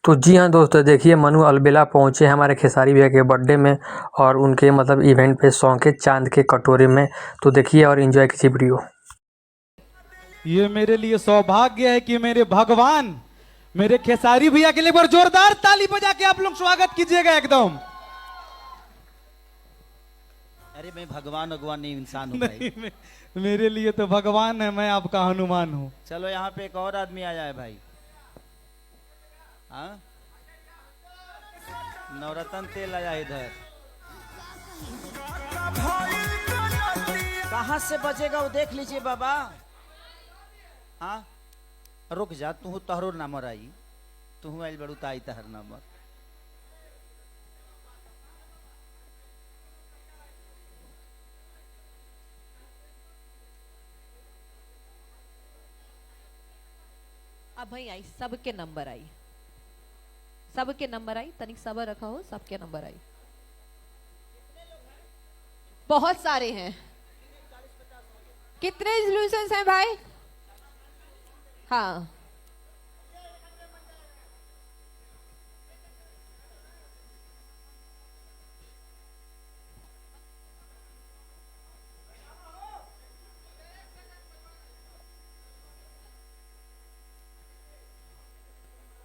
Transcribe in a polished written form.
तो जी हाँ दोस्तों, देखिए मनु अलबेला पहुँचे हमारे खेसारी भैया के बर्थडे में और उनके मतलब इवेंट पे सॉन्ग के चांद के कटोरे में। तो देखिए और एंजॉय कीजिए वीडियो। ये मेरे लिए सौभाग्य है कि मेरे भगवान मेरे खेसारी भैया के लिए एक बार जोरदार ताली बजा के आप लोग स्वागत कीजिएगा एकदम। अरे मैं भगवान नहीं इंसान हूँ भाई। मेरे लिए तो भगवान है, मैं आपका हनुमान हूँ। चलो यहाँ पे एक और आदमी आया है भाई। हाँ, नवरत्न तेल आया इधर। कहाँ से बजेगा वो देख लीजिए बाबा। हाँ रुक जा, तू तहरो नंबर आई, तू आइल बड़ू ताई तहर नंबर। अब भाई आई सबके नंबर आई, सबके नंबर आई, तनिक सबर रखा हो, सबके नंबर आई। बहुत सारे हैं। कितने रिजोल्यूशंस हैं भाई? हाँ